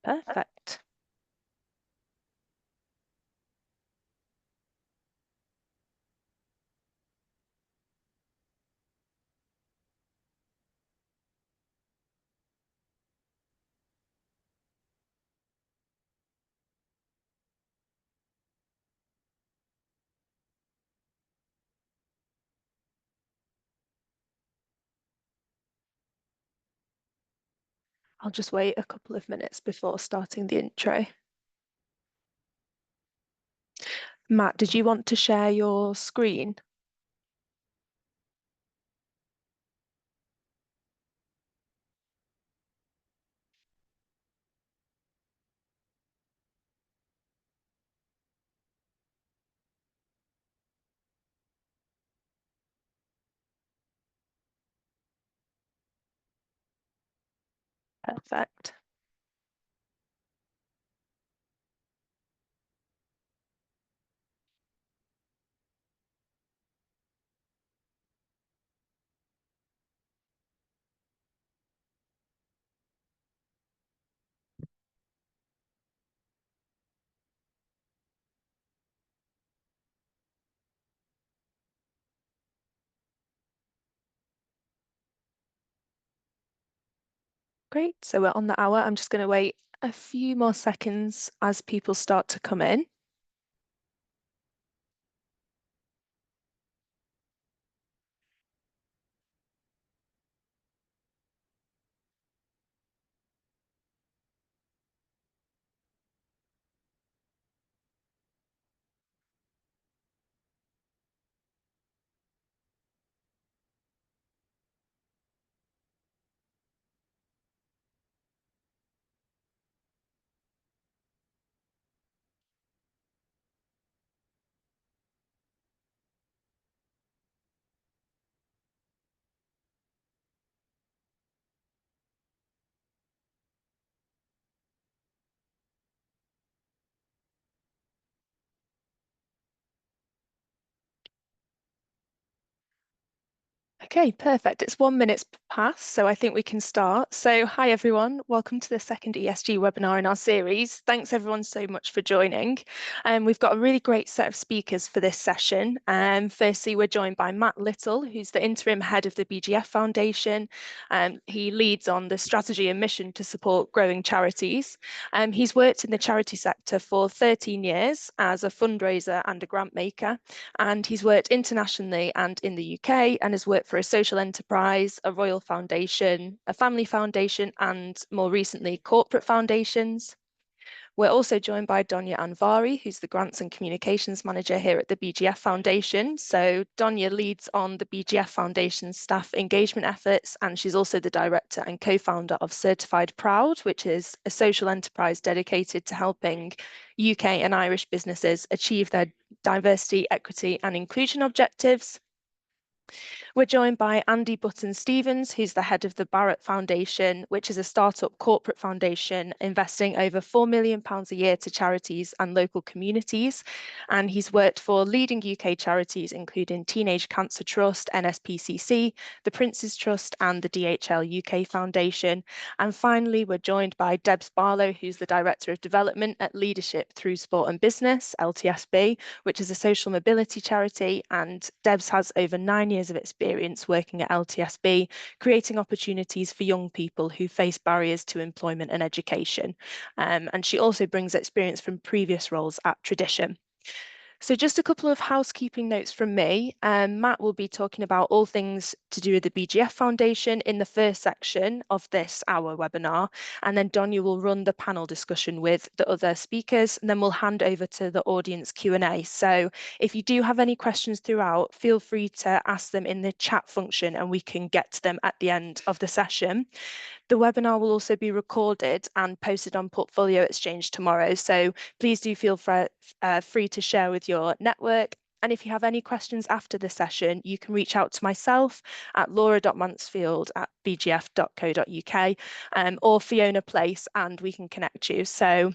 Perfect. I'll just wait a couple of minutes before starting the intro. Matt, did you want to share your screen? Perfect. Great. So we're on the hour. I'm just going to wait a few more seconds as people start to come in. Okay, perfect. It's 1 minute past, so I think we can start. So hi everyone, welcome to the second ESG webinar in our series. Thanks everyone so much for joining. We've got a really great set of speakers for this session. Firstly, we're joined by Matt Little, who's the interim head of the BGF Foundation. He leads on the strategy and mission to support growing charities. He's worked in the charity sector for 13 years as a fundraiser and a grant maker, and he's worked internationally and in the UK and has worked for a social enterprise, a royal foundation, a family foundation, and more recently, corporate foundations. We're also joined by Donya Anvari, who's the Grants and Communications Manager here at the BGF Foundation. So Donya leads on the BGF Foundation staff engagement efforts, and she's also the director and co-founder of Certified Proud, which is a social enterprise dedicated to helping UK and Irish businesses achieve their diversity, equity, and inclusion objectives. We're joined by Andy Button-Stevens, who's the head of the Barrett Foundation, which is a startup corporate foundation investing over £4 million a year to charities and local communities. And he's worked for leading UK charities, including Teenage Cancer Trust, NSPCC, the Prince's Trust, and the DHL UK Foundation. And finally, we're joined by Debs Barlow, who's the Director of Development at Leadership Through Sport and Business, LTSB, which is a social mobility charity. And Debs has over 9 years of experience working at LTSB, creating opportunities for young people who face barriers to employment and education. And she also brings experience from previous roles at Tradition. So just a couple of housekeeping notes from me. Matt will be talking about all things to do with the BGF Foundation in the first section of this hour webinar, and then Donya will run the panel discussion with the other speakers, and then we'll hand over to the audience Q&A. So if you do have any questions throughout, feel free to ask them in the chat function and we can get to them at the end of the session. The webinar will also be recorded and posted on Portfolio Exchange tomorrow, so please do feel free to share with your network. And if you have any questions after the session, you can reach out to myself at laura.mansfield@bgf.co.uk or Fiona Place, and we can connect you. So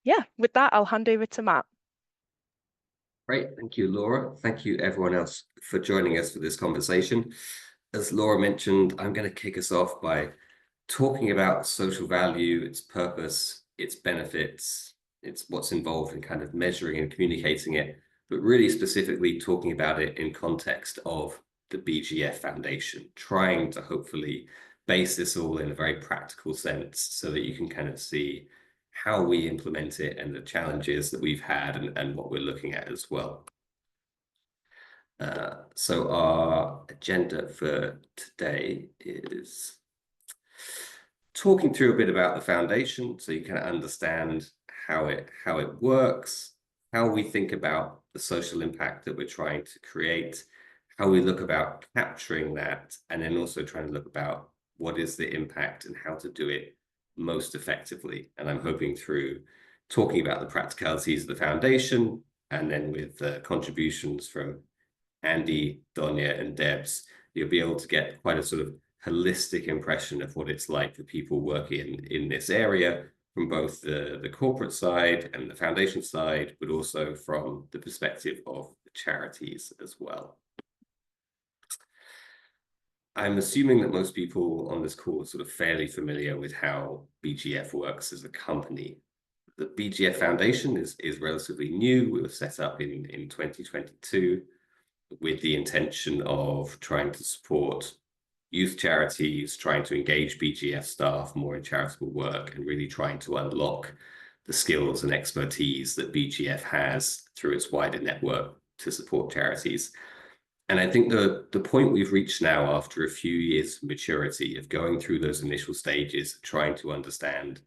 yeah, with that, I'll hand over to Matt. Great, thank you, Laura. Thank you, everyone else, for joining us for this conversation. As Laura mentioned, I'm going to kick us off by talking about social value, its purpose, its benefits, it's what's involved in kind of measuring and communicating it, but really specifically talking about it in context of the BGF Foundation, trying to hopefully base this all in a very practical sense so that you can kind of see how we implement it and the challenges that we've had and what we're looking at as well. So our agenda for today is talking through a bit about the foundation so you can understand how it works, how we think about the social impact that we're trying to create, how we look about capturing that, and then also trying to look about what is the impact and how to do it most effectively. And I'm hoping through talking about the practicalities of the foundation, and then with contributions from Andy, Donia, and Debs, you'll be able to get quite a sort of holistic impression of what it's like for people working in this area from both the corporate side and the foundation side, but also from the perspective of the charities as well. I'm assuming that most people on this call are sort of fairly familiar with how BGF works as a company. The BGF Foundation is relatively new. We were set up in 2022 with the intention of trying to support youth charities, trying to engage BGF staff more in charitable work, and really trying to unlock the skills and expertise that BGF has through its wider network to support charities. And I think the point we've reached now, after a few years of maturity, of going through those initial stages, trying to understand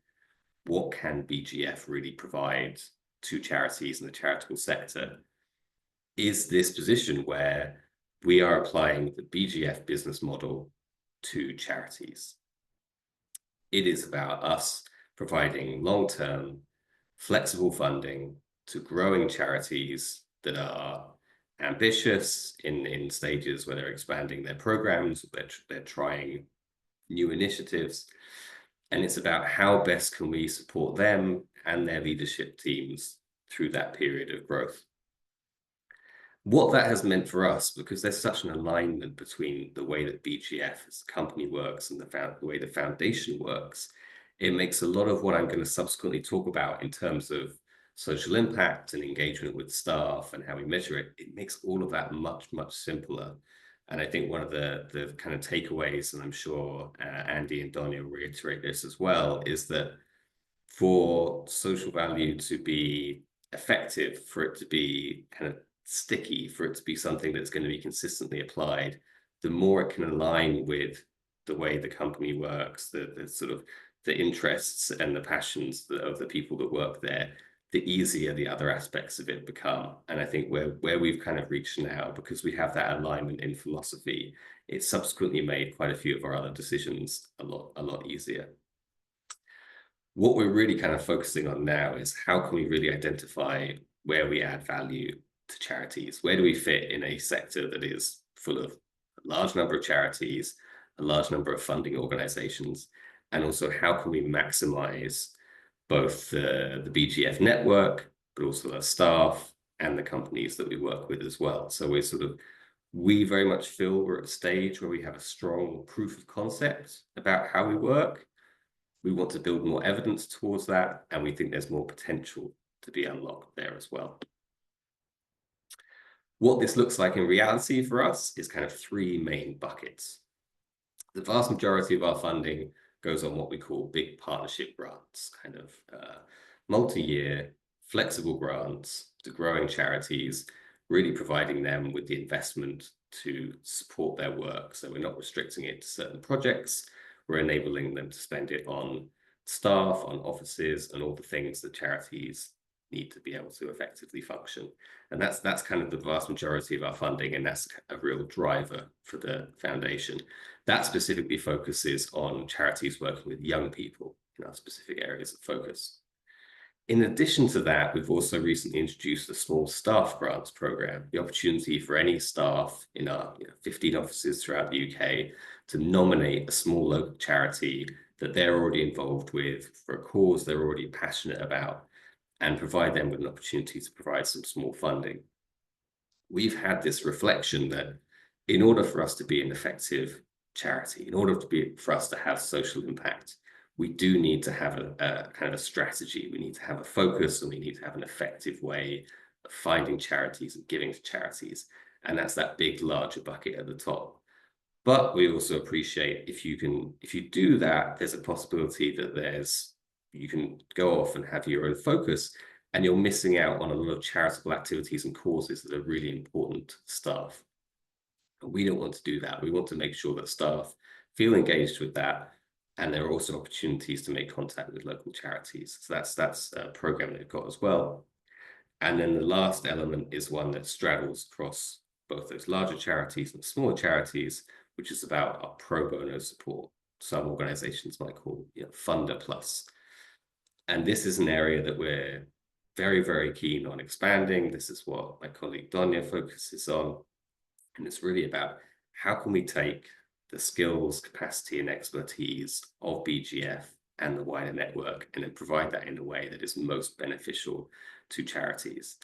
what can BGF really provide to charities in the charitable sector, is this position where we are applying the BGF business model to charities. It is about us providing long-term, flexible funding to growing charities that are ambitious in stages where they're expanding their programs, they're trying new initiatives. And it's about how best can we support them and their leadership teams through that period of growth. What that has meant for us, because there's such an alignment between the way that BGF as a company works and the way the foundation works, it makes a lot of what I'm going to subsequently talk about in terms of social impact and engagement with staff and how we measure it, it makes all of that much, much simpler. And I think one of the kind of takeaways, and I'm sure Andy and Donia will reiterate this as well, is that for social value to be effective, for it to be kind of sticky, for it to be something that's going to be consistently applied, the more it can align with the way the company works, the sort of the interests and the passions of the people that work there, the easier the other aspects of it become. And I think where we've kind of reached now, because we have that alignment in philosophy, it's subsequently made quite a few of our other decisions a lot easier. What we're really kind of focusing on now is how can we really identify where we add value to charities? Where do we fit in a sector that is full of a large number of charities, a large number of funding organizations, and also how can we maximize both the BGF network, but also our staff and the companies that we work with as well. So we very much feel we're at a stage where we have a strong proof of concept about how we work. We want to build more evidence towards that, and we think there's more potential to be unlocked there as well. What this looks like in reality for us is kind of three main buckets. The vast majority of our funding goes on what we call big partnership grants, kind of multi-year flexible grants to growing charities, really providing them with the investment to support their work. So we're not restricting it to certain projects. We're enabling them to spend it on staff, on offices, and all the things that charities need to be able to effectively function. And that's kind of the vast majority of our funding, and that's a real driver for the foundation. That specifically focuses on charities working with young people in our specific areas of focus. In addition to that, we've also recently introduced a small staff grants program, the opportunity for any staff in our 15 offices throughout the UK to nominate a small local charity that they're already involved with for a cause they're already passionate about, and provide them with an opportunity to provide some small funding. We've had this reflection that in order for us to be an effective charity, in order for us to have social impact, we do need to have a kind of a strategy. We need to have a focus, and we need to have an effective way of finding charities and giving to charities. And that's that big, larger bucket at the top. But we also appreciate if you do that, there's a possibility that you can go off and have your own focus, and you're missing out on a lot of charitable activities and causes that are really important to staff. And we don't want to do that. We want to make sure that staff feel engaged with that, and there are also opportunities to make contact with local charities. So that's a program they've got as well. And then the last element is one that straddles across both those larger charities and smaller charities, which is about our pro bono support. Some organizations might call Funder Plus. And this is an area that we're very, very keen on expanding. This is what my colleague Donya focuses on. And it's really about how can we take the skills, capacity, and expertise of BGF and the wider network, and then provide that in a way that is most beneficial to charities.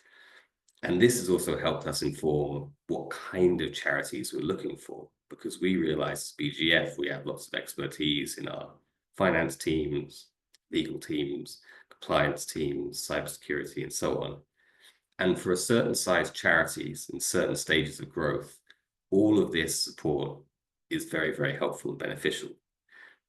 And this has also helped us inform what kind of charities we're looking for, because we realize as BGF, we have lots of expertise in our finance teams, legal teams, compliance teams, cybersecurity, and so on. And for a certain size charities in certain stages of growth, all of this support is very, very helpful and beneficial.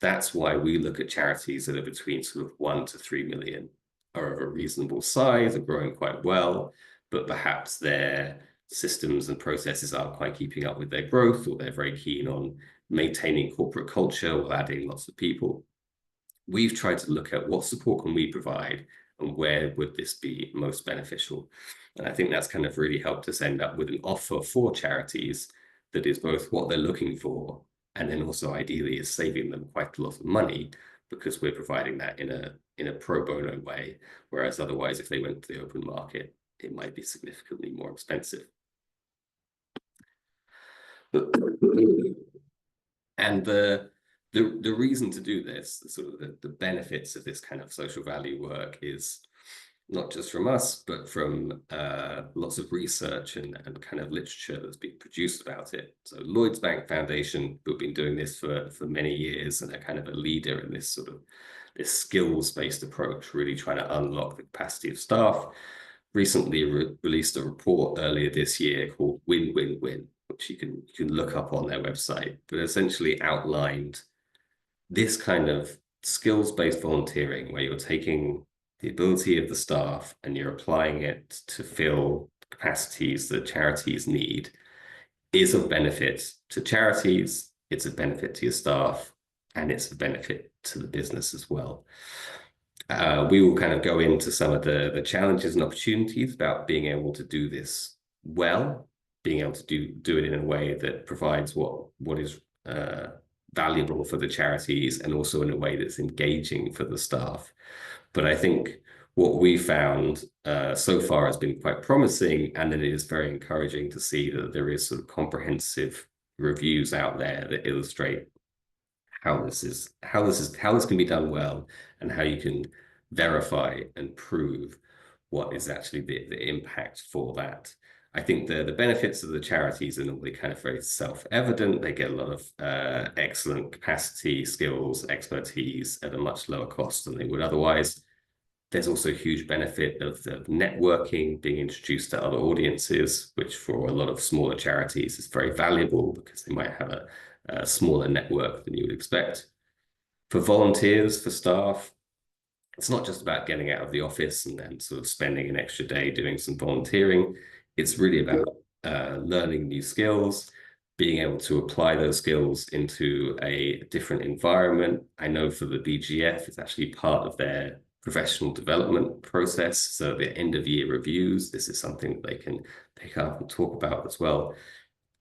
That's why we look at charities that are between sort of 1 to 3 million, are of a reasonable size, are growing quite well, but perhaps their systems and processes aren't quite keeping up with their growth, or they're very keen on maintaining corporate culture or adding lots of people. We've tried to look at what support can we provide and where would this be most beneficial. And I think that's kind of really helped us end up with an offer for charities that is both what they're looking for, and then also ideally is saving them quite a lot of money, because we're providing that in a pro bono way, whereas otherwise if they went to the open market, it might be significantly more expensive. And the reason to do this, the benefits of this kind of social value work, is not just from us, but from lots of research and kind of literature that's been produced about it. So Lloyds Bank Foundation, who've been doing this for many years, and are kind of a leader in this this skills-based approach, really trying to unlock the capacity of staff, recently released a report earlier this year called Win Win Win, which you can look up on their website, but essentially outlined this kind of skills-based volunteering, where you're taking the ability of the staff and you're applying it to fill capacities that charities need, is of benefit to charities, it's a benefit to your staff, and it's a benefit to the business as well. We will kind of go into some of the challenges and opportunities about being able to do this well, being able to do it in a way that provides what is valuable for the charities, and also in a way that's engaging for the staff. But I think what we found so far has been quite promising, and it is very encouraging to see that there is sort of comprehensive reviews out there that illustrate how this can be done well, and how you can verify and prove what is actually the impact for that. I think the benefits of the charities are normally kind of very self-evident. They get a lot of excellent capacity, skills, expertise at a much lower cost than they would otherwise. There's also a huge benefit of the networking, being introduced to other audiences, which for a lot of smaller charities is very valuable, because they might have a smaller network than you would expect. For volunteers, for staff, it's not just about getting out of the office and then sort of spending an extra day doing some volunteering. It's really about learning new skills, being able to apply those skills into a different environment. I know for the BGF, it's actually part of their professional development process. So the end of year reviews, this is something that they can pick up and talk about as well.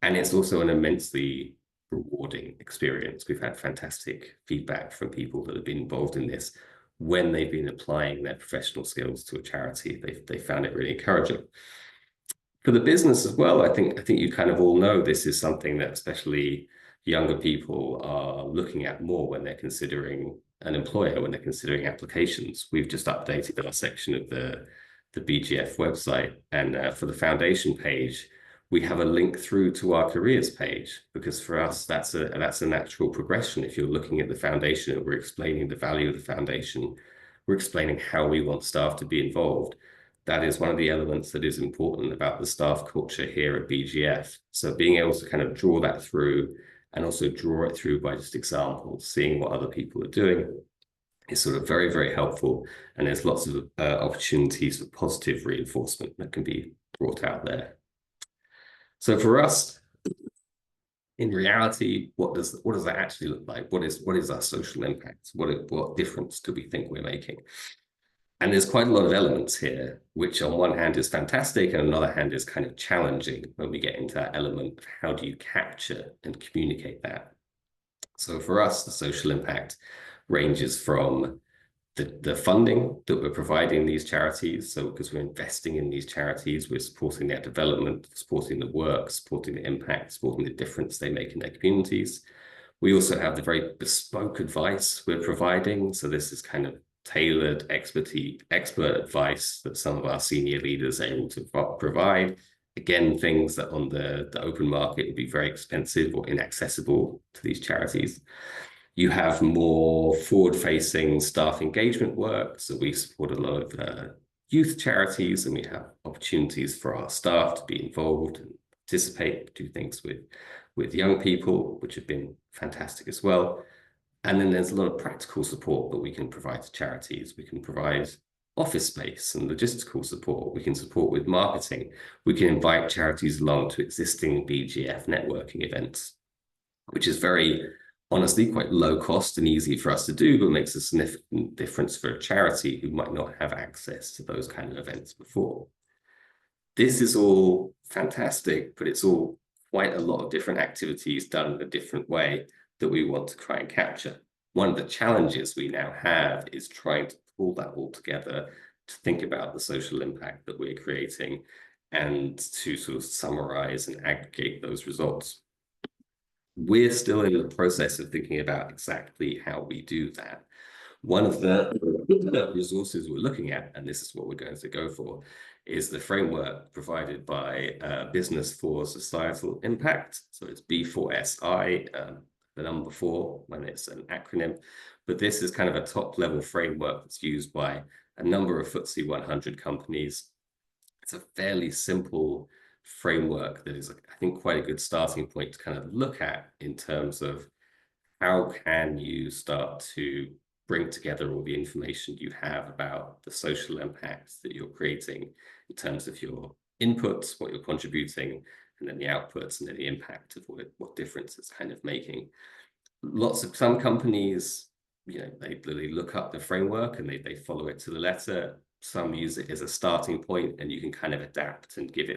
And it's also an immensely rewarding experience. We've had fantastic feedback from people that have been involved in this. When they've been applying their professional skills to a charity, they found it really encouraging. For the business as well, I think you kind of all know this is something that especially younger people are looking at more when they're considering an employer, when they're considering applications. We've just updated our section of the BGF website, and for the foundation page, we have a link through to our careers page, because for us, that's a natural progression. If you're looking at the foundation and we're explaining the value of the foundation, we're explaining how we want staff to be involved. That is one of the elements that is important about the staff culture here at BGF. So being able to kind of draw that through, and also draw it through by just examples, seeing what other people are doing, is sort of very, very helpful. And there's lots of opportunities for positive reinforcement that can be brought out there. So for us, in reality, what does that actually look like? What is our social impact? What difference do we think we're making? And there's quite a lot of elements here, which on one hand is fantastic, and on the other hand is kind of challenging when we get into that element of how do you capture and communicate that. So for us, the social impact ranges from the funding that we're providing these charities. So because we're investing in these charities, we're supporting their development, supporting the work, supporting the impact, supporting the difference they make in their communities. We also have the very bespoke advice we're providing. So this is kind of tailored expert advice that some of our senior leaders are able to provide. Again, things that on the open market would be very expensive or inaccessible to these charities. You have more forward-facing staff engagement work. So we support a lot of youth charities, and we have opportunities for our staff to be involved and participate, do things with young people, which have been fantastic as well. And then there's a lot of practical support that we can provide to charities. We can provide office space and logistical support. We can support with marketing. We can invite charities along to existing BGF networking events, which is very honestly quite low cost and easy for us to do, but makes a significant difference for a charity who might not have access to those kind of events before. This is all fantastic, but it's all quite a lot of different activities done in a different way that we want to try and capture. One of the challenges we now have is trying to pull that all together to think about the social impact that we're creating and to sort of summarize and aggregate those results. We're still in the process of thinking about exactly how we do that. One of the resources we're looking at, and this is what we're going to go for, is the framework provided by Business for Societal Impact. So it's B4SI, the number 4 when it's an acronym. But this is kind of a top-level framework that's used by a number of FTSE 100 companies. It's a fairly simple framework that is, I think, quite a good starting point to kind of look at in terms of how can you start to bring together all the information you have about the social impacts that you're creating in terms of your inputs, what you're contributing, and then the outputs, and then the impact of what difference it's kind of making. Some companies, they look up the framework and they follow it to the letter. Some use it as a starting point, and you can kind of adapt and give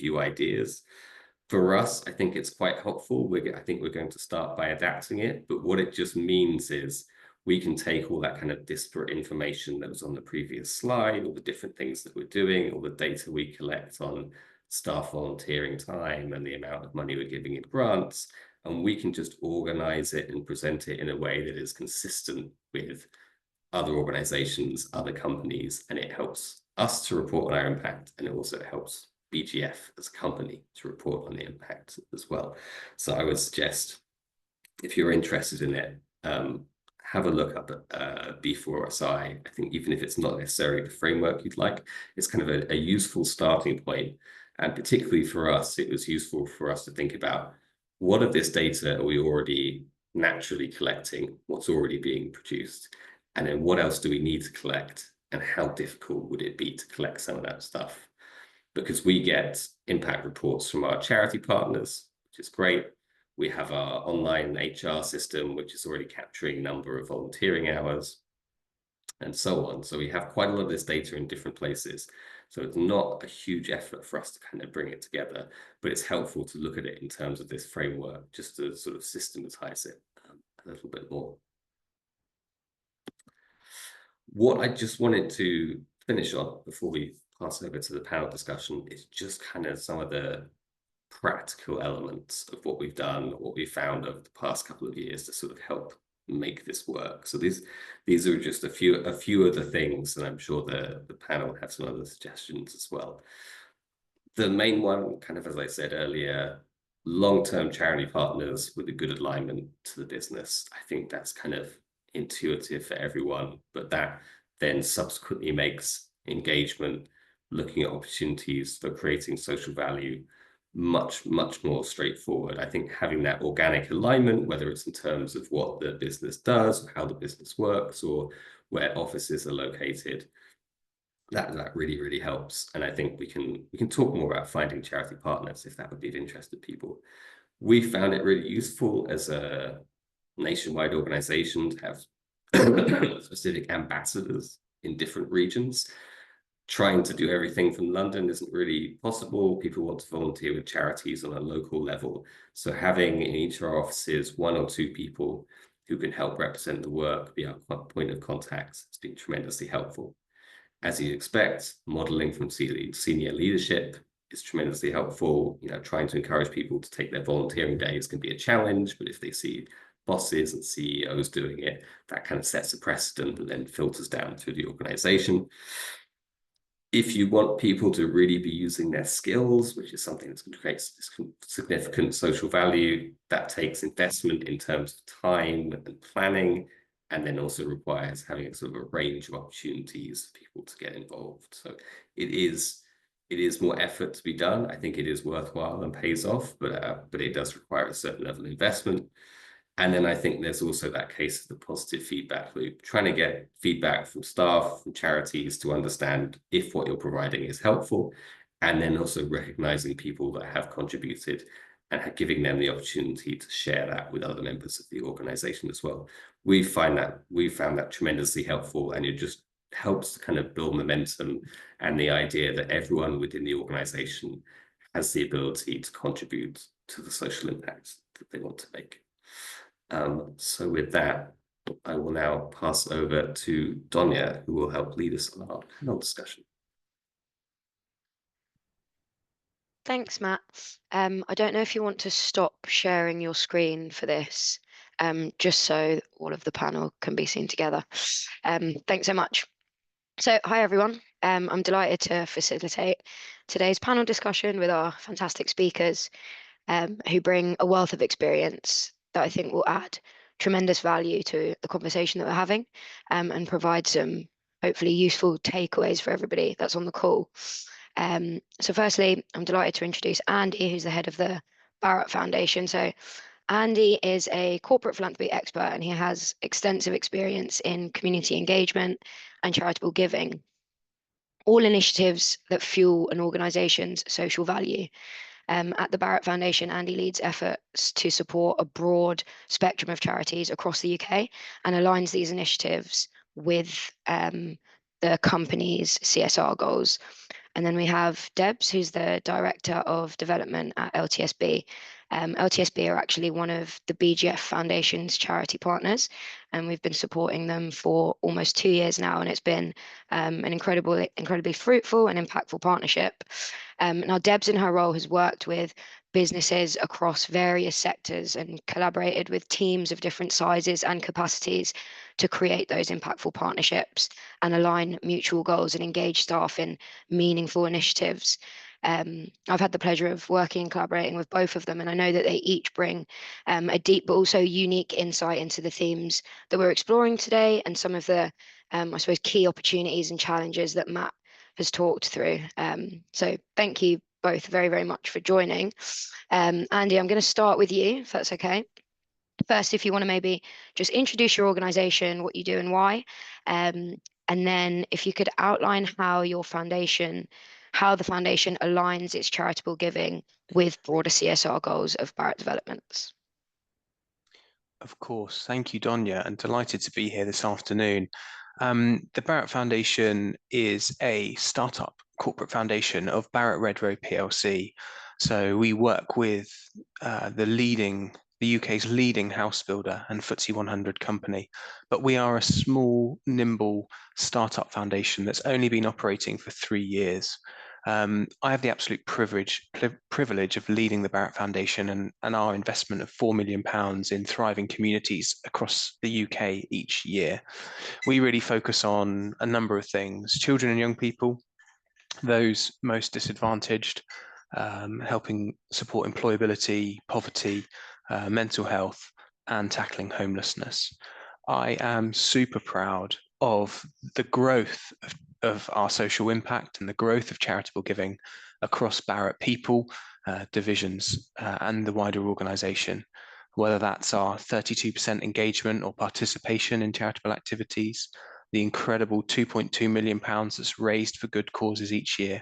you ideas. For us, I think it's quite helpful. I think we're going to start by adapting it, but what it just means is we can take all that kind of disparate information that was on the previous slide, all the different things that we're doing, all the data we collect on staff volunteering time and the amount of money we're giving in grants, and we can just organize it and present it in a way that is consistent with other organizations, other companies, and it helps us to report on our impact, and it also helps BGF as a company to report on the impact as well. So I would suggest, if you're interested in it, have a look up at B4SI. I think even if it's not necessarily the framework you'd like, it's kind of a useful starting point. And particularly for us, it was useful for us to think about what of this data are we already naturally collecting, what's already being produced, and then what else do we need to collect, and how difficult would it be to collect some of that stuff? Because we get impact reports from our charity partners, which is great. We have our online HR system, which is already capturing number of volunteering hours, and so on. So we have quite a lot of this data in different places. So it's not a huge effort for us to kind of bring it together, but it's helpful to look at it in terms of this framework, just to sort of systematize it a little bit more. What I just wanted to finish on before we pass over to the panel discussion is just kind of some of the practical elements of what we've done, what we found over the past couple of years to sort of help make this work. So these are just a few of the things, and I'm sure the panel have some other suggestions as well. The main one, kind of as I said earlier, long-term charity partners with a good alignment to the business. I think that's kind of intuitive for everyone, but that then subsequently makes engagement, looking at opportunities for creating social value, much, much more straightforward. I think having that organic alignment, whether it's in terms of what the business does, how the business works, or where offices are located, that really, really helps. And I think we can talk more about finding charity partners if that would be of interest to people. We found it really useful as a nationwide organization to have specific ambassadors in different regions. Trying to do everything from London isn't really possible. People want to volunteer with charities on a local level. So having in each of our offices 1 or 2 people who can help represent the work, be our point of contact, has been tremendously helpful. As you'd expect, modeling from senior leadership is tremendously helpful. Trying to encourage people to take their volunteering days can be a challenge, but if they see bosses and CEOs doing it, that kind of sets a precedent and then filters down through the organization. If you want people to really be using their skills, which is something that's going to create significant social value, that takes investment in terms of time and planning, and then also requires having a sort of a range of opportunities for people to get involved. So it is more effort to be done. I think it is worthwhile and pays off, but it does require a certain level of investment. And then I think there's also that case of the positive feedback loop, trying to get feedback from staff, from charities to understand if what you're providing is helpful, and then also recognizing people that have contributed and giving them the opportunity to share that with other members of the organization as well. We found that tremendously helpful, and it just helps to kind of build momentum and the idea that everyone within the organization has the ability to contribute to the social impact that they want to make. So with that, I will now pass over to Donya, who will help lead us on our panel discussion. Thanks, Matt. I don't know if you want to stop sharing your screen for this, just so all of the panel can be seen together. Thanks so much. So, hi everyone. I'm delighted to facilitate today's panel discussion with our fantastic speakers, who bring a wealth of experience that I think will add tremendous value to the conversation that we're having, and provide some hopefully useful takeaways for everybody that's on the call. So firstly, I'm delighted to introduce Andy, who's the head of the Barratt Foundation. So Andy is a corporate philanthropy expert, and he has extensive experience in community engagement and charitable giving, all initiatives that fuel an organization's social value. At the Barratt Foundation, Andy leads efforts to support a broad spectrum of charities across the UK and aligns these initiatives with the company's CSR goals. And then we have Debs, who's the Director of Development at LTSB. LTSB are actually one of the BGF Foundation's charity partners, and we've been supporting them for almost 2 years now, and it's been an incredibly fruitful and impactful partnership. Now, Debs in her role has worked with businesses across various sectors and collaborated with teams of different sizes and capacities to create those impactful partnerships and align mutual goals and engage staff in meaningful initiatives. I've had the pleasure of working and collaborating with both of them, and I know that they each bring a deep but also unique insight into the themes that we're exploring today and some of the, I suppose, key opportunities and challenges that Matt has talked through. So thank you both very, very much for joining. Andy, I'm going to start with you, if that's okay. First, if you want to maybe just introduce your organization, what you do and why, and then if you could outline how the foundation aligns its charitable giving with broader CSR goals of Barratt Developments. Of course. Thank you, Donya, and delighted to be here this afternoon. The Barratt Foundation is a startup corporate foundation of Barratt Redrow PLC. So we work with the UK's leading house builder and FTSE 100 company, but we are a small, nimble startup foundation that's only been operating for 3 years. I have the absolute privilege of leading the Barratt Foundation and our investment of £4 million in thriving communities across the UK each year. We really focus on a number of things: children and young people, those most disadvantaged, helping support employability, poverty, mental health, and tackling homelessness. I am super proud of the growth of our social impact and the growth of charitable giving across Barratt people, divisions, and the wider organisation, whether that's our 32% engagement or participation in charitable activities, the incredible £2.2 million that's raised for good causes each year,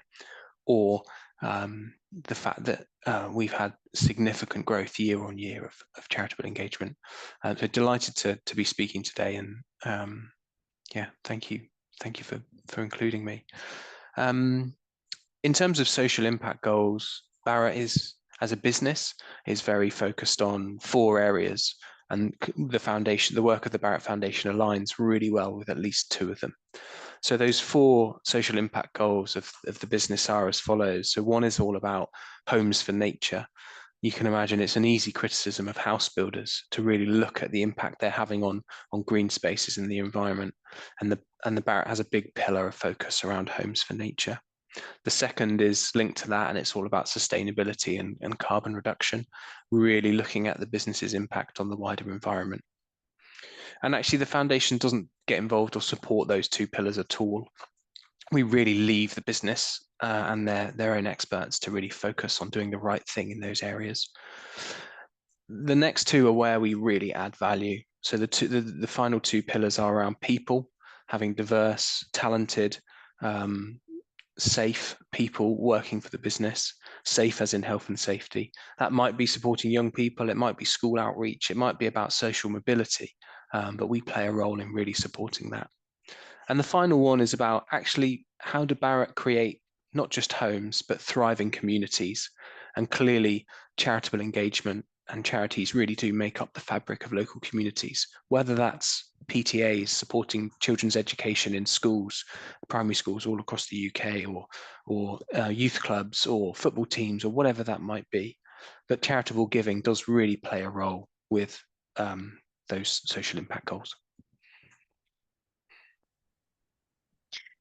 or the fact that we've had significant growth year on year of charitable engagement. So delighted to be speaking today, and yeah, thank you for including me. In terms of social impact goals, Barratt is, as a business, is very focused on 4 areas, and the foundation, the work of the Barratt Foundation aligns really well with at least 2 of them. So those 4 social impact goals of the business are as follows. So one is all about homes for nature. You can imagine it's an easy criticism of house builders to really look at the impact they're having on green spaces in the environment. And the Barratt has a big pillar of focus around homes for nature. The second is linked to that, and it's all about sustainability and carbon reduction, really looking at the business's impact on the wider environment. And actually, the foundation doesn't get involved or support those 2 pillars at all. We really leave the business and their own experts to really focus on doing the right thing in those areas. The next 2 are where we really add value. So the final 2 pillars are around people, having diverse, talented, safe people working for the business, safe as in health and safety. That might be supporting young people, it might be school outreach, it might be about social mobility, but we play a role in really supporting that. And the final one is about actually how do Barratt create not just homes, but thriving communities? And clearly charitable engagement and charities really do make up the fabric of local communities, whether that's PTAs supporting children's education in schools, primary schools all across the UK, or youth clubs or football teams or whatever that might be. But charitable giving does really play a role with those social impact goals.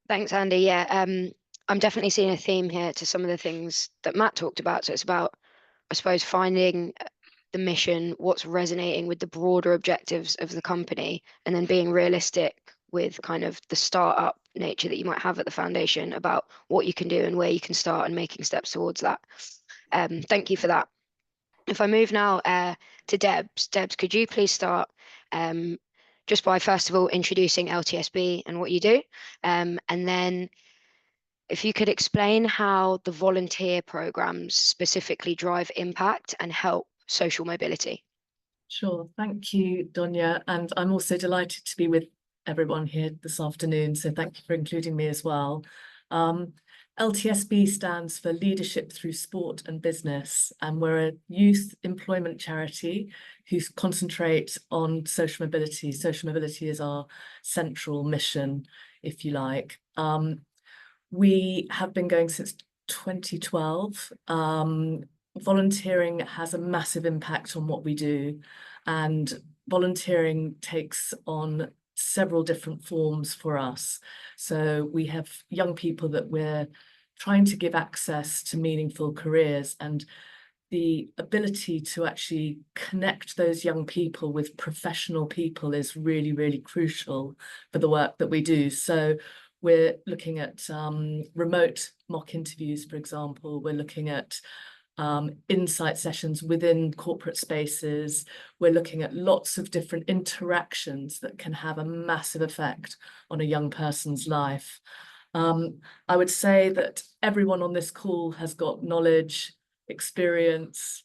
Thanks, Andy. Yeah, I'm definitely seeing a theme here to some of the things that Matt talked about. So it's about, I suppose, finding the mission, what's resonating with the broader objectives of the company, and then being realistic with kind of the startup nature that you might have at the foundation about what you can do and where you can start and making steps towards that. Thank you for that. If I move now to Debs. Debs, could you please start just by first of all introducing LTSB and what you do, and then if you could explain how the volunteer programs specifically drive impact and help social mobility. Sure, thank you, Donya, and I'm also delighted to be with everyone here this afternoon, so thank you for including me as well. LTSB stands for Leadership Through Sport and Business, and we're a youth employment charity who concentrate on social mobility. Social mobility is our central mission, if you like. We have been going since 2012. Volunteering has a massive impact on what we do, and volunteering takes on several different forms for us. So we have young people that we're trying to give access to meaningful careers, and the ability to actually connect those young people with professional people is really, really crucial for the work that we do. So we're looking at remote mock interviews, for example. We're looking at insight sessions within corporate spaces. We're looking at lots of different interactions that can have a massive effect on a young person's life. I would say that everyone on this call has got knowledge, experience,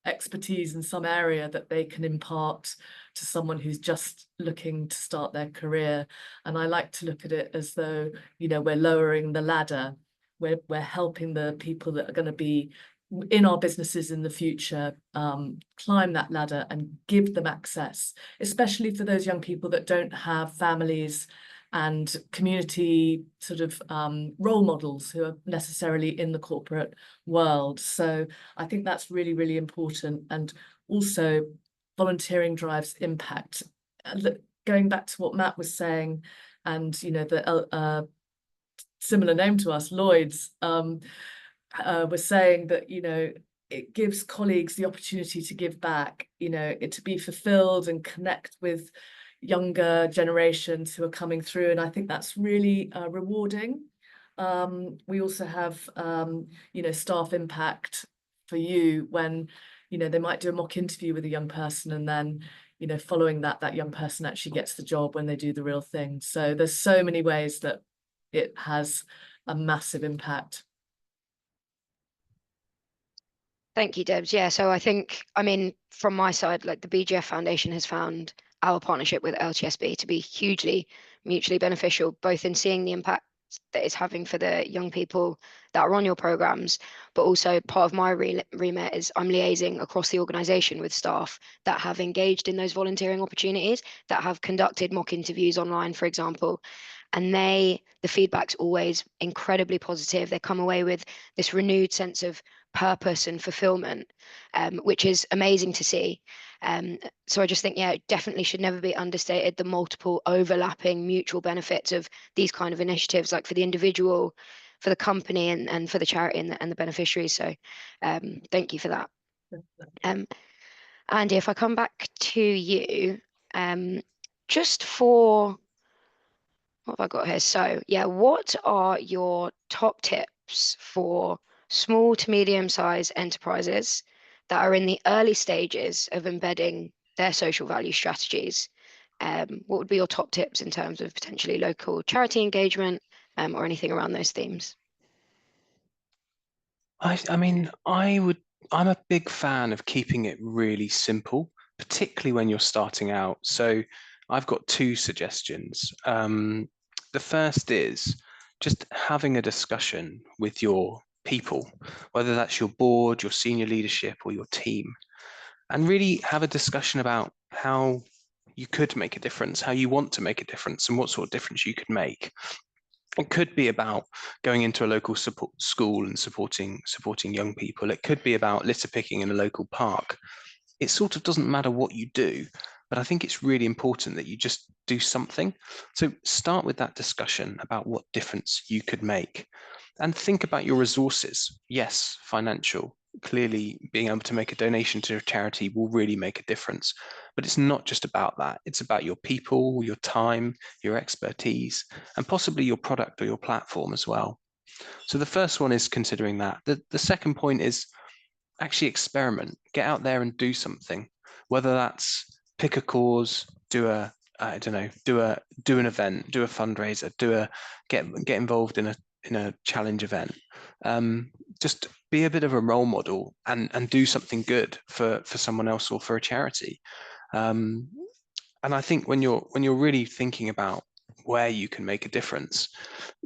expertise in some area that they can impart to someone who's just looking to start their career. And I like to look at it as though, you know, we're lowering the ladder. We're helping the people that are going to be in our businesses in the future climb that ladder and give them access, especially for those young people that don't have families and community sort of role models who are necessarily in the corporate world. So I think that's really, really important. And also volunteering drives impact. Going back to what Matt was saying, and you know, the similar name to us, Lloyd's, was saying that, you know, it gives colleagues the opportunity to give back, you know, to be fulfilled and connect with younger generations who are coming through. And I think that's really rewarding. We also have, you know, staff impact for you when, you know, they might do a mock interview with a young person, and then, you know, following that, that young person actually gets the job when they do the real thing. So there's so many ways that it has a massive impact. Thank you, Debs. Yeah, so I think, I mean, from my side, like the BGF Foundation has found our partnership with LTSB to be hugely mutually beneficial, both in seeing the impact that it's having for the young people that are on your programs, but also part of my remit is I'm liaising across the organisation with staff that have engaged in those volunteering opportunities, that have conducted mock interviews online, for example, and the feedback's always incredibly positive. They come away with this renewed sense of purpose and fulfillment, which is amazing to see. So I just think, yeah, it definitely should never be understated, the multiple overlapping mutual benefits of these kind of initiatives, like for the individual, for the company, and for the charity and the beneficiaries. So thank you for that. Andy, if I come back to you, just for what have I got here? So yeah, what are your top tips for small to medium-sized enterprises that are in the early stages of embedding their social value strategies? What would be your top tips in terms of potentially local charity engagement, or anything around those themes? I mean, I'm a big fan of keeping it really simple, particularly when you're starting out. So I've got two suggestions. The first is just having a discussion with your people, whether that's your board, your senior leadership, or your team, and really have a discussion about how you could make a difference, how you want to make a difference, and what sort of difference you could make. It could be about going into a local school and supporting young people. It could be about litter picking in a local park. It sort of doesn't matter what you do, but I think it's really important that you just do something. So start with that discussion about what difference you could make, and think about your resources. Yes, financial. Clearly, being able to make a donation to a charity will really make a difference. But it's not just about that. It's about your people, your time, your expertise, and possibly your product or your platform as well. So the first one is considering that. The second point is actually experiment. Get out there and do something. Whether that's pick a cause, do an event, do a fundraiser, get involved in a challenge event. Just be a bit of a role model and do something good for someone else or for a charity. And I think when you're really thinking about where you can make a difference,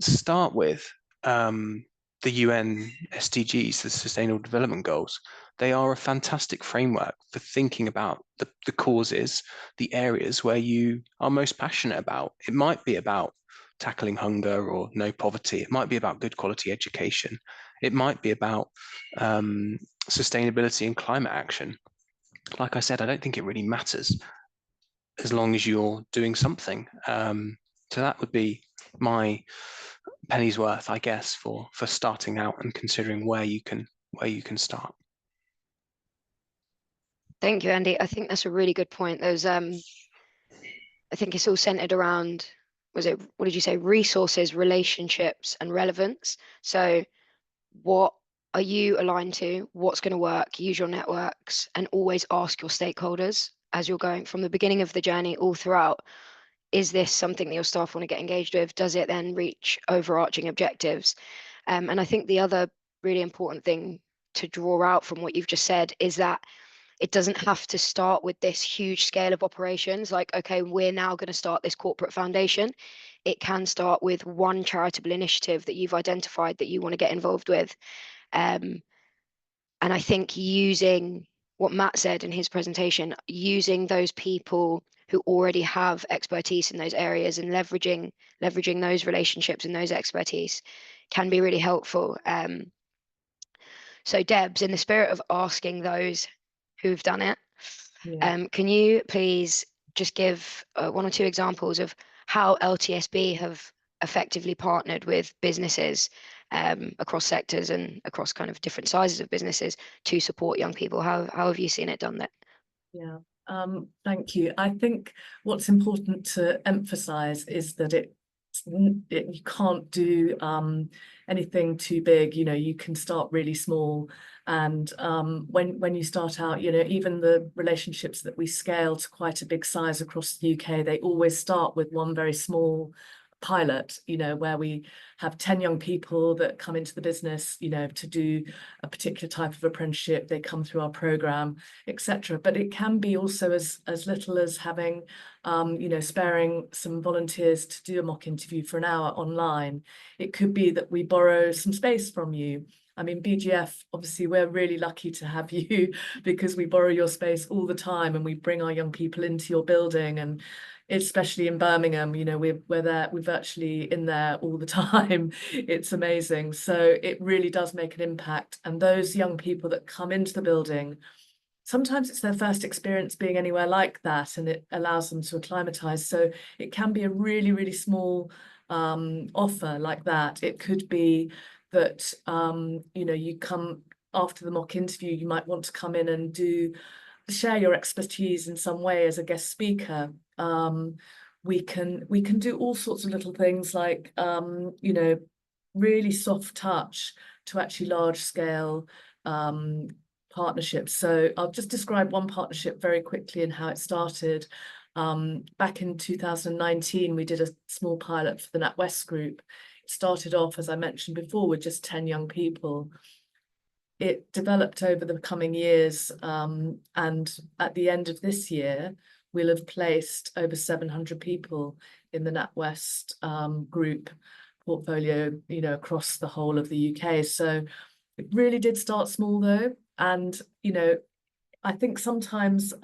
start with the UN SDGs, the Sustainable Development Goals. They are a fantastic framework for thinking about the causes, the areas where you are most passionate about. It might be about tackling hunger or no poverty. It might be about good quality education. It might be about sustainability and climate action. Like I said, I don't think it really matters as long as you're doing something. So that would be my penny's worth, I guess, for starting out and considering where you can start. Thank you, Andy. I think that's a really good point. There's I think it's all centered around, what did you say? Resources, relationships, and relevance. So what are you aligned to? What's going to work? Use your networks and always ask your stakeholders as you're going from the beginning of the journey all throughout. Is this something that your staff want to get engaged with? Does it then reach overarching objectives? And I think the other really important thing to draw out from what you've just said is that it doesn't have to start with this huge scale of operations. Like, okay, we're now going to start this corporate foundation. It can start with one charitable initiative that you've identified that you want to get involved with. And I think using what Matt said in his presentation, using those people who already have expertise in those areas and leveraging those relationships and those expertise can be really helpful. So Debs, in the spirit of asking those who've done it, can you please just give one or two examples of how LTSB have effectively partnered with businesses across sectors and across kind of different sizes of businesses to support young people. How have you seen it done that? Yeah, thank you. I think what's important to emphasize is that you can't do anything too big. You know, you can start really small, and when you start out, you know, even the relationships that we scale to quite a big size across the UK, they always start with one very small pilot, you know, where we have 10 young people that come into the business, you know, to do a particular type of apprenticeship. They come through our program, etc. But it can be also as little as having, you know, sparing some volunteers to do a mock interview for an hour online. It could be that we borrow some space from you. I mean, BGF, obviously, we're really lucky to have you because we borrow your space all the time and we bring our young people into your building. And especially in Birmingham, you know, we're there, we're virtually in there all the time. It's amazing. So it really does make an impact. And those young people that come into the building, sometimes it's their first experience being anywhere like that, and it allows them to acclimatise. So it can be a really, really small offer like that. It could be that, you know, you come after the mock interview, you might want to come in and share your expertise in some way as a guest speaker. We can do all sorts of little things like, you know, really soft touch to actually large scale partnerships. So I'll just describe one partnership very quickly and how it started. Back in 2019, we did a small pilot for the NatWest group. It started off, as I mentioned before, with just 10 young people. It developed over the coming years, and at the end of this year, we'll have placed over 700 people in the NatWest group portfolio, you know, across the whole of the UK. So it really did start small, though, and you know, I think sometimes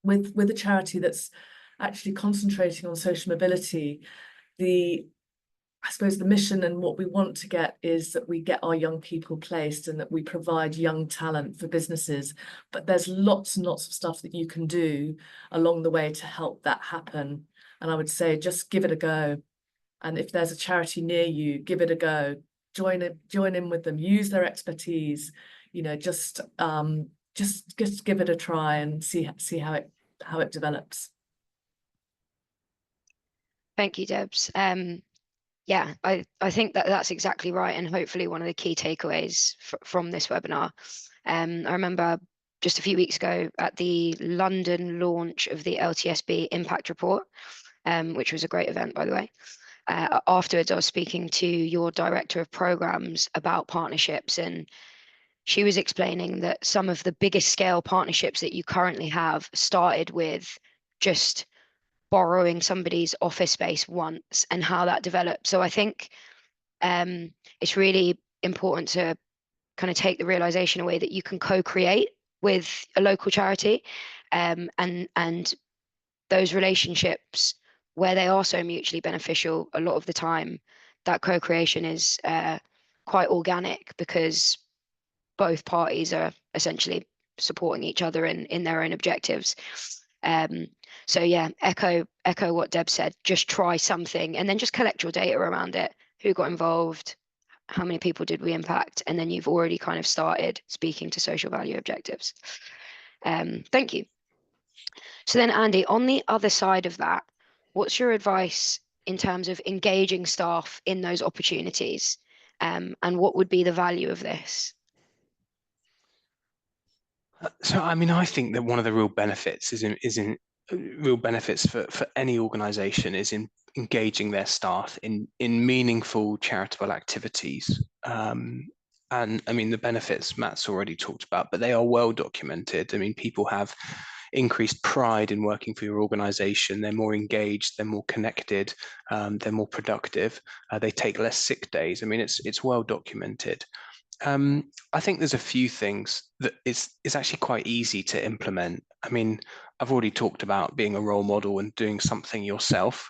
with a charity that's actually concentrating on social mobility, I suppose the mission and what we want to get is that we get our young people placed and that we provide young talent for businesses. But there's lots and lots of stuff that you can do along the way to help that happen. And I would say just give it a go. And if there's a charity near you, give it a go. Join in with them. Use their expertise. You know, just give it a try and see how it develops. Thank you, Debs. Yeah, I think that's exactly right, and hopefully one of the key takeaways from this webinar. I remember just a few weeks ago at the London launch of the LTSB Impact Report, which was a great event, by the way. Afterwards, I was speaking to your director of programs about partnerships, and she was explaining that some of the biggest scale partnerships that you currently have started with just borrowing somebody's office space once and how that developed. So I think it's really important to kind of take the realization away that you can co-create with a local charity, and those relationships where they are so mutually beneficial, a lot of the time that co-creation is quite organic because both parties are essentially supporting each other in their own objectives. So yeah, echo what Deb said, just try something and then just collect your data around it. Who got involved? How many people did we impact? And then you've already kind of started speaking to social value objectives. Thank you. So then Andy, on the other side of that, what's your advice in terms of engaging staff in those opportunities? And what would be the value of this? So, I mean, I think that one of the real benefits real benefits for any organization is in engaging their staff in meaningful charitable activities. And I mean, the benefits Matt's already talked about, but they are well documented. I mean, people have increased pride in working for your organization. They're more engaged, they're more connected, they're more productive. They take less sick days. I mean, it's well documented. I think there's a few things that it's actually quite easy to implement. I mean, I've already talked about being a role model and doing something yourself.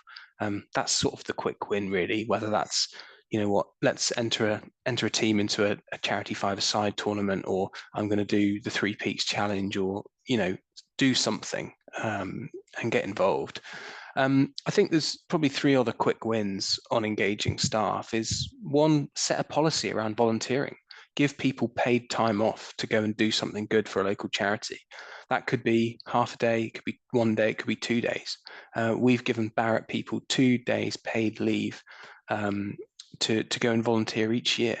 That's sort of the quick win, really, whether that's, you know what, let's enter a team into a charity five-a-side tournament, or I'm going to do the 3 Peaks challenge, or, you know, do something and get involved. I think there's probably 3 other quick wins on engaging staff. Is one, set a policy around volunteering. Give people paid time off to go and do something good for a local charity. That could be half a day, it could be 1 day, it could be 2 days. We've given Barratt people 2 days paid leave to go and volunteer each year.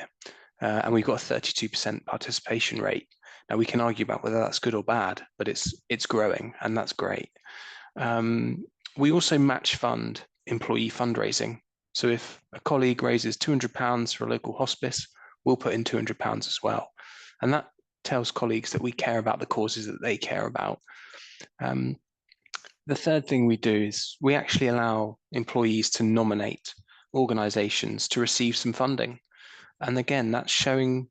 And we've got a 32% participation rate. Now, we can argue about whether that's good or bad, but it's growing, and that's great. We also match fund employee fundraising. So if a colleague raises £200 for a local hospice, we'll put in £200 as well. And that tells colleagues that we care about the causes that they care about. The third thing we do is we actually allow employees to nominate organisations to receive some funding. And again, that's showing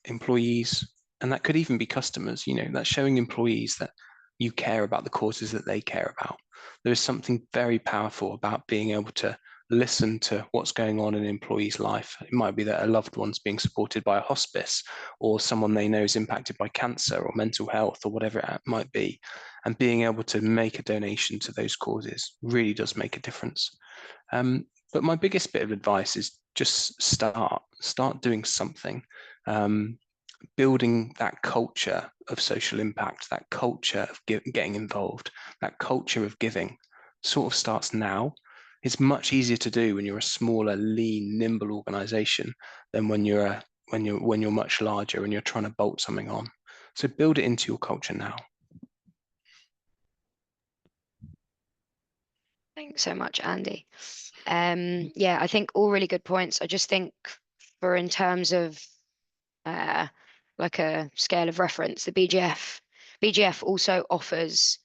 employees, and that could even be customers, that's showing employees that you care about the causes that they care about. There is something very powerful about being able to listen to what's going on in an employee's life. It might be that a loved one's being supported by a hospice, or someone they know is impacted by cancer or mental health or whatever it might be. And being able to make a donation to those causes really does make a difference. But my biggest bit of advice is just start doing something. Building that culture of social impact, that culture of getting involved, that culture of giving sort of starts now. It's much easier to do when you're a smaller, lean, nimble organization than when you're much larger and you're trying to bolt something on. So build it into your culture now. Thanks so much, Andy. Yeah, I think all really good points. I just think in terms of like a scale of reference, the BGF also offers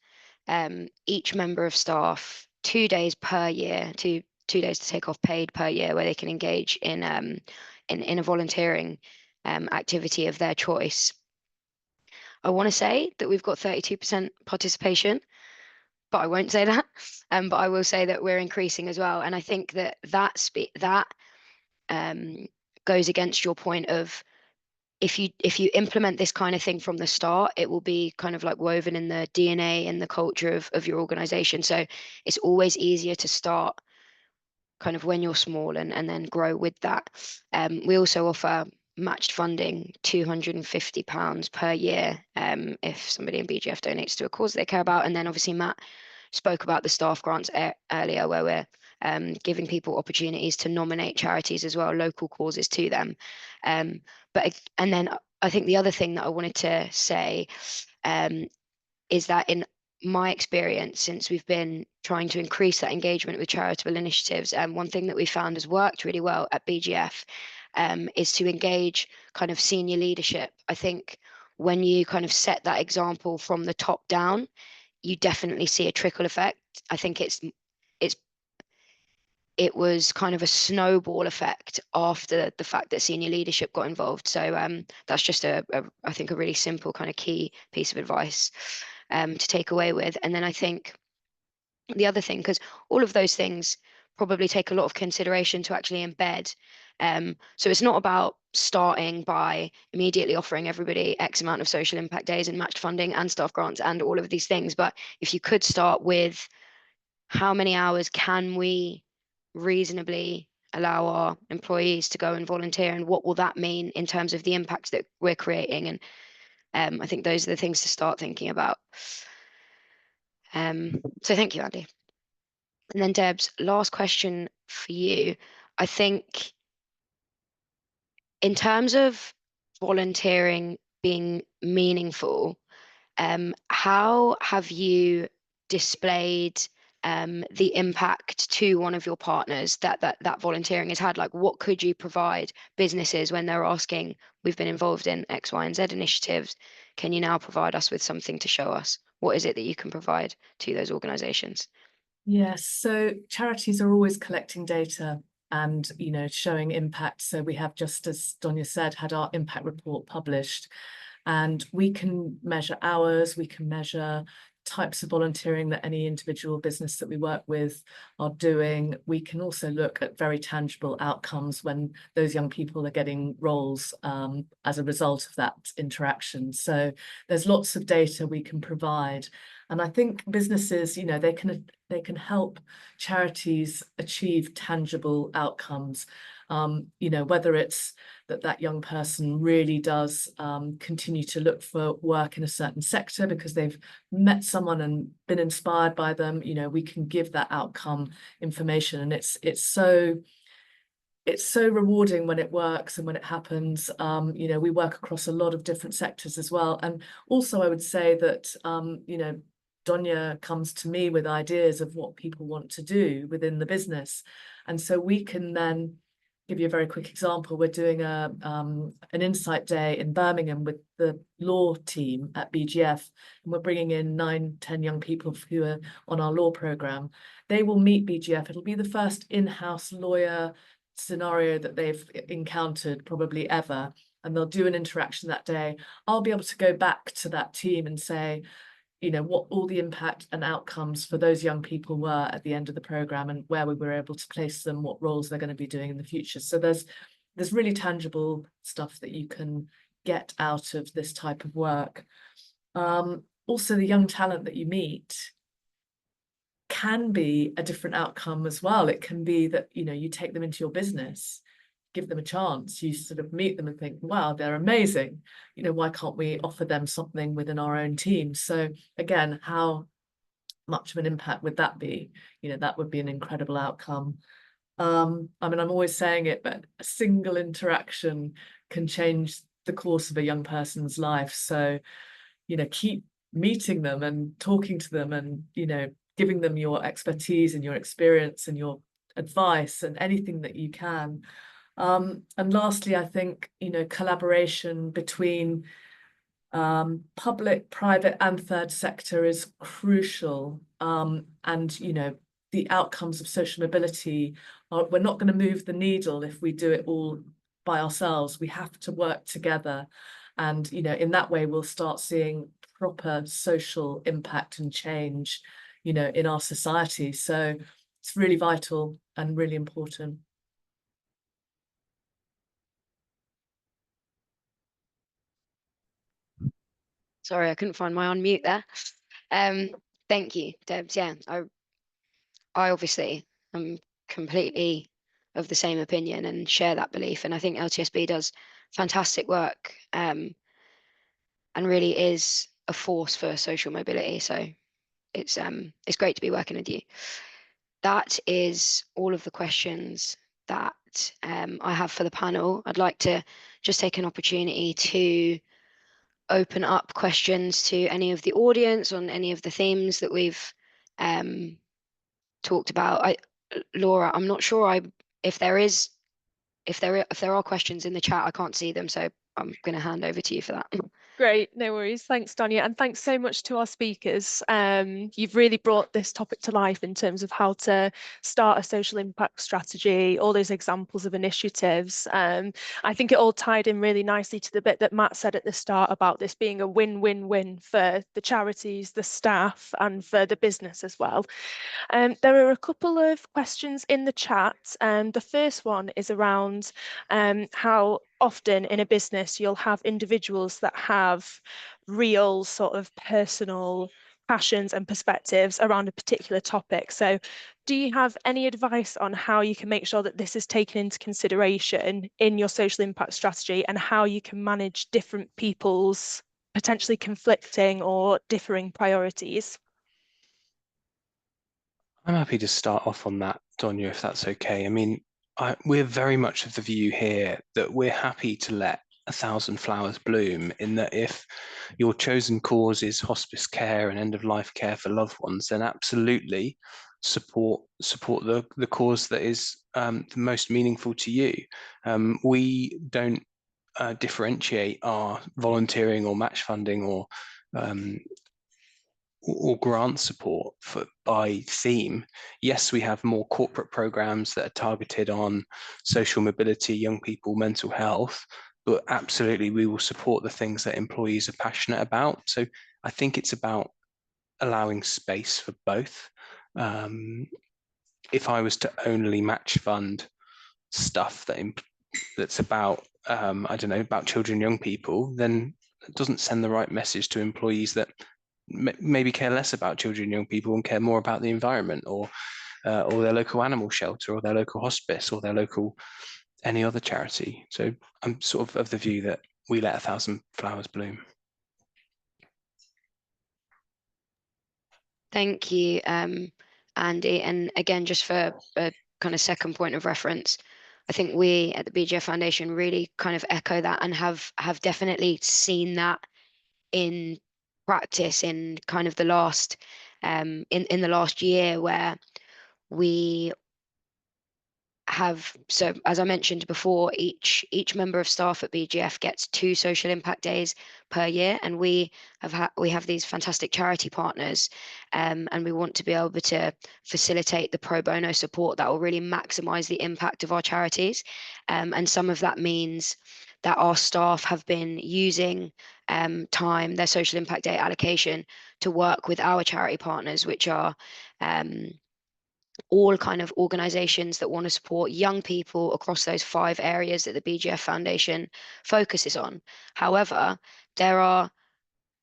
each member of staff 2 days per year, two days to take off paid per year, where they can engage in a volunteering activity of their choice. I want to say that we've got 32% participation, but I won't say that. But I will say that we're increasing as well. And I think that goes against your point of, if you implement this kind of thing from the start, it will be kind of like woven in the DNA and the culture of your organization. So it's always easier to start kind of when you're small and then grow with that. We also offer matched funding, £250 per year if somebody in BGF donates to a cause they care about. And then obviously Matt spoke about the staff grants earlier, where we're giving people opportunities to nominate charities as well, local causes to them. And then I think the other thing that I wanted to say is that in my experience, since we've been trying to increase that engagement with charitable initiatives, one thing that we found has worked really well at BGF is to engage kind of senior leadership. I think when you kind of set that example from the top down, you definitely see a trickle effect. I think it was kind of a snowball effect after the fact that senior leadership got involved. So that's just I think a really simple kind of key piece of advice to take away with. And then I think the other thing, because all of those things probably take a lot of consideration to actually embed. So it's not about starting by immediately offering everybody X amount of social impact days and matched funding and staff grants and all of these things. But if you could start with, how many hours can we reasonably allow our employees to go and volunteer, and what will that mean in terms of the impact that we're creating? And I think those are the things to start thinking about. So thank you, Andy. And then Debs, last question for you. I think in terms of volunteering being meaningful, how have you displayed the impact to one of your partners that volunteering has had? Like, what could you provide businesses when they're asking, we've been involved in X, Y, and Z initiatives, can you now provide us with something to show us? What is it that you can provide to those organizations? Yes, so charities are always collecting data and showing impact. So we have, just as Donya said, had our impact report published, and we can measure hours, we can measure types of volunteering that any individual business that we work with are doing. We can also look at very tangible outcomes when those young people are getting roles as a result of that interaction. So there's lots of data we can provide. And I think businesses, you know, they can help charities achieve tangible outcomes. You know, whether it's that young person really does continue to look for work in a certain sector because they've met someone and been inspired by them, you know, we can give that outcome information. And it's so rewarding when it works and when it happens. You know, we work across a lot of different sectors as well. And also I would say that, you know, Donya comes to me with ideas of what people want to do within the business. And so we can then give you a very quick example. We're doing an insight day in Birmingham with the law team at BGF, and we're bringing in 9-10 young people who are on our law program. They will meet BGF. It'll be the first in-house lawyer scenario that they've encountered probably ever, and they'll do an interaction that day. I'll be able to go back to that team and say, you know, what all the impact and outcomes for those young people were at the end of the program and where we were able to place them, what roles they're going to be doing in the future. So there's really tangible stuff that you can get out of this type of work. Also, the young talent that you meet can be a different outcome as well. It can be that, you know, you take them into your business, give them a chance, you sort of meet them and think, wow, they're amazing. You know, why can't we offer them something within our own team? So again, how much of an impact would that be? You know, that would be an incredible outcome. I mean, I'm always saying it, but a single interaction can change the course of a young person's life. So, you know, keep meeting them and talking to them and, you know, giving them your expertise and your experience and your advice and anything that you can. And lastly, I think, you know, collaboration between public, private and third sector is crucial. And, you know, the outcomes of social mobility we're not going to move the needle if we do it all by ourselves. We have to work together. And, you know, in that way, we'll start seeing proper social impact and change, you know, in our society. So it's really vital and really important. Sorry, I couldn't find my unmute there. Thank you, Debs. Yeah, I obviously am completely of the same opinion and share that belief. And I think LTSB does fantastic work and really is a force for social mobility. So it's great to be working with you. That is all of the questions that I have for the panel. I'd like to just take an opportunity to open up questions to any of the audience on any of the themes that we've talked about. Laura, I'm not sure if there are questions in the chat. I can't see them, so I'm going to hand over to you for that. Great, no worries. Thanks, Donya, and thanks so much to our speakers. You've really brought this topic to life in terms of how to start a social impact strategy, all those examples of initiatives. I think it all tied in really nicely to the bit that Matt said at the start about this being a win-win-win for the charities, the staff, and for the business as well. There are a couple of questions in the chat. The first one is around how often in a business you'll have individuals that have real sort of personal passions and perspectives around a particular topic. So do you have any advice on how you can make sure that this is taken into consideration in your social impact strategy and how you can manage different people's potentially conflicting or differing priorities? I'm happy to start off on that, Donya, if that's okay. I mean, we're very much of the view here that we're happy to let 1,000 flowers bloom, in that if your chosen cause is hospice care and end-of-life care for loved ones, then absolutely support the cause that is the most meaningful to you. We don't differentiate our volunteering or match funding or grant support by theme. Yes, we have more corporate programs that are targeted on social mobility, young people, mental health, but absolutely we will support the things that employees are passionate about. So I think it's about allowing space for both. If I was to only match fund stuff that's about I don't know, about children and young people, then it doesn't send the right message to employees that maybe care less about children and young people and care more about the environment, or their local animal shelter, or their local hospice, or their local any other charity. So I'm sort of the view that we let 1,000 flowers bloom. Thank you, Andy. And again, just for a kind of second point of reference, I think we at the BGF Foundation really kind of echo that and have definitely seen that in practice in kind of the last in the last year, where we have, so as I mentioned before, each member of staff at BGF gets 2 social impact days per year, and we have these fantastic charity partners, and we want to be able to facilitate the pro bono support that will really maximize the impact of our charities, and some of that means that our staff have been using time, their social impact day allocation, to work with our charity partners, which are all kind of organizations that want to support young people across those 5 areas that the BGF Foundation focuses on. However, there are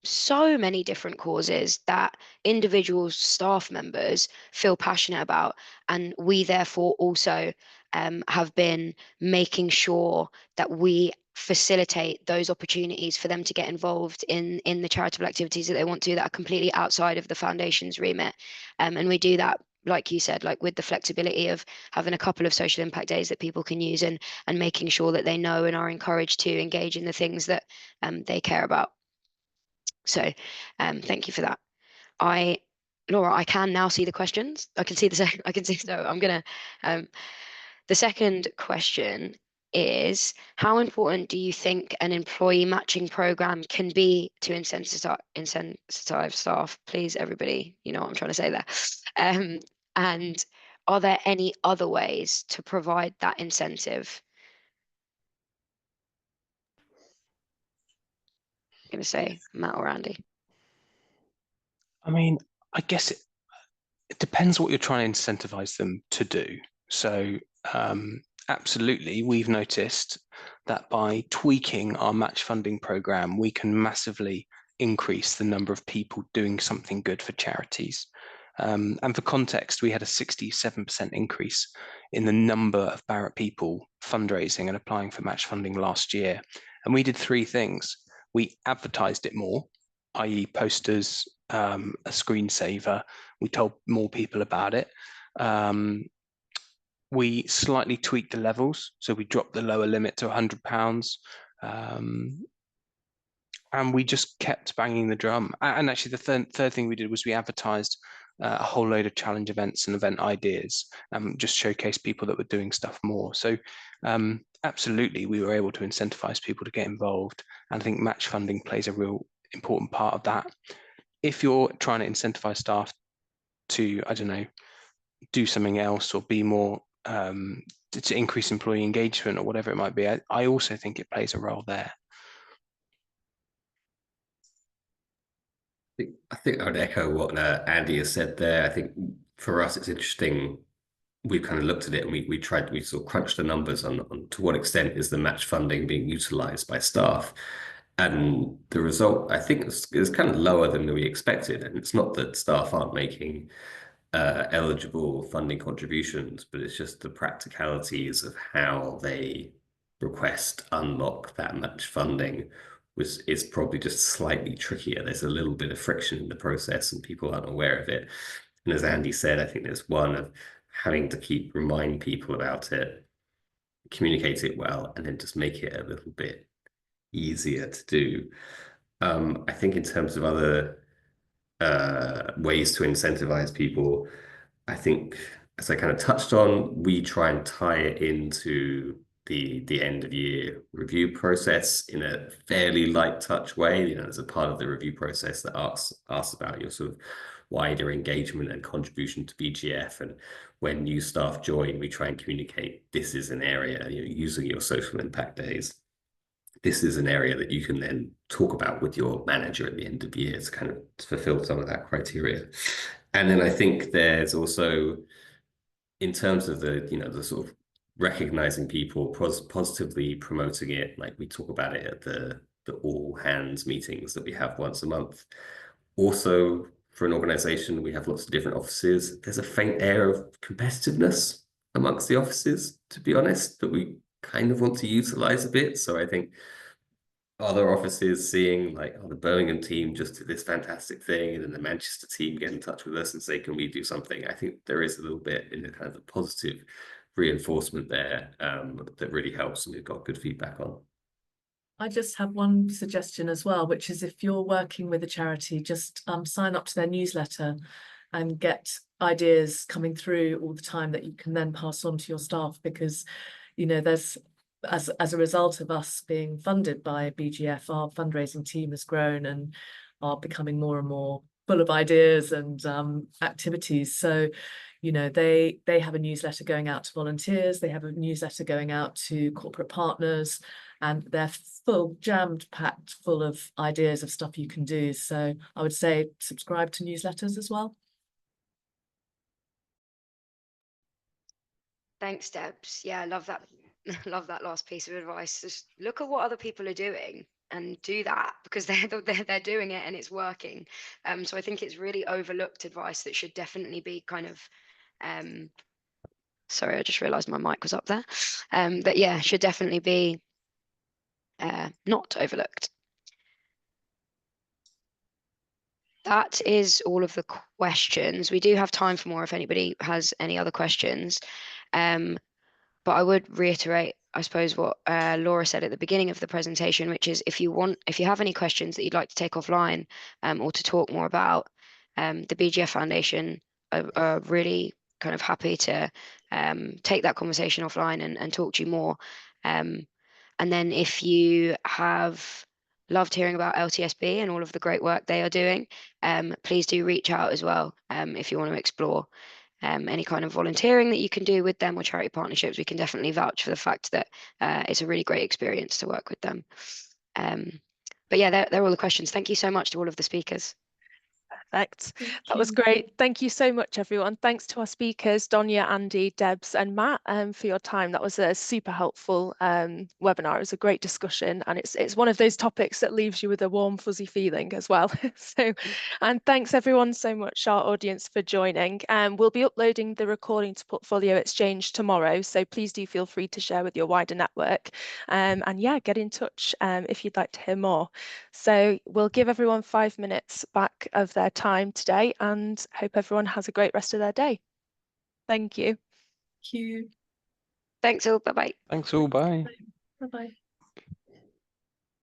so many different causes that individual staff members feel passionate about, and we therefore also have been making sure that we facilitate those opportunities for them to get involved in the charitable activities that they want to, that are completely outside of the foundation's remit, and we do that, like you said, like with the flexibility of having a couple of social impact days that people can use, and making sure that they know and are encouraged to engage in the things that they care about. So thank you for that. Laura, I can now see the questions. I can see I can see, so I'm gonna, the second question is, how important do you think an employee matching program can be to incentivize staff? Please, everybody, you know what I'm trying to say there. And are there any other ways to provide that incentive? I'm going to say Matt or Andy. I mean, I guess it depends what you're trying to incentivize them to do. So absolutely, we've noticed that by tweaking our match funding program, we can massively increase the number of people doing something good for charities. And for context, we had a 67% increase in the number of Barratt people fundraising and applying for match funding last year. And we did 3 things. We advertised it more, i.e. posters, a screensaver. We told more people about it. We slightly tweaked the levels. So we dropped the lower limit to £100. And we just kept banging the drum. And actually the third thing we did was we advertised a whole load of challenge events and event ideas, just showcase people that were doing stuff more. So absolutely, we were able to incentivize people to get involved. And I think match funding plays a real important part of that. If you're trying to incentivize staff to, I don't know, do something else or be more, to increase employee engagement or whatever it might be, I also think it plays a role there. I think I would echo what Andy has said there. I think for us, it's interesting. We've kind of looked at it and we sort of crunched the numbers on to what extent is the match funding being utilized by staff. And the result, I think, is kind of lower than we expected. And it's not that staff aren't making eligible funding contributions, but it's just the practicalities of how they request unlock that match funding is probably just slightly trickier. There's a little bit of friction in the process and people aren't aware of it. And as Andy said, I think there's one of having to remind people about it, communicate it well, and then just make it a little bit easier to do. I think in terms of other ways to incentivize people, I think, as I kind of touched on, we try and tie it into the end of year review process in a fairly light touch way. You know, there's a part of the review process that asks about your sort of wider engagement and contribution to BGF. And when new staff join, we try and communicate this is an area, you know, using your social impact days. this is an area that you can then talk about with your manager at the end of the year to kind of fulfill some of that criteria. And then I think there's also, in terms of the, the sort of recognizing people, positively promoting it, like we talk about it at the all hands meetings that we have once a month. Also, for an organization, we have lots of different offices. There's a faint air of competitiveness amongst the offices, to be honest, that we kind of want to utilize a bit. So I think other offices seeing like, oh, the Birmingham team just did this fantastic thing, and then the Manchester team get in touch with us and say, can we do something? I think there is a little bit in a kind of a positive reinforcement there that really helps, and we've got good feedback on. I just have one suggestion as well, which is if you're working with a charity, just sign up to their newsletter and get ideas coming through all the time that you can then pass on to your staff, because, there's, as a result of us being funded by BGF, our fundraising team has grown and are becoming more and more full of ideas and activities. So, they have a newsletter going out to volunteers, they have a newsletter going out to corporate partners, and they're jammed packed full of ideas of stuff you can do. So I would say subscribe to newsletters as well. Thanks, Debs. Yeah, I love that. Love that last piece of advice. Just look at what other people are doing and do that, because they're doing it and it's working. So I think it's really overlooked advice that should definitely be kind of sorry, I just realized my mic was up there. But yeah, should definitely be not overlooked. That is all of the questions. We do have time for more if anybody has any other questions. But I would reiterate, I suppose, what Laura said at the beginning of the presentation, which is if you have any questions that you'd like to take offline or to talk more about, the BGF Foundation are really kind of happy to take that conversation offline and talk to you more. And then if you have loved hearing about LTSB and all of the great work they are doing, please do reach out as well if you want to explore any kind of volunteering that you can do with them or charity partnerships. We can definitely vouch for the fact that it's a really great experience to work with them. But yeah, they're all the questions. Thank you so much to all of the speakers. Perfect. That was great. Thank you so much, everyone. Thanks to our speakers, Donya, Andy, Debs and Matt, for your time. That was a super helpful webinar. It was a great discussion, and it's one of those topics that leaves you with a warm, fuzzy feeling as well. And thanks everyone so much, our audience, for joining. We'll be uploading the recording to Portfolio Exchange tomorrow, so please do feel free to share with your wider network. And yeah, get in touch if you'd like to hear more. So we'll give everyone 5 minutes back of their time today, and hope everyone has a great rest of their day. Thank you. Thank you. Thanks all. Bye-bye. Thanks all. Bye. Bye-bye.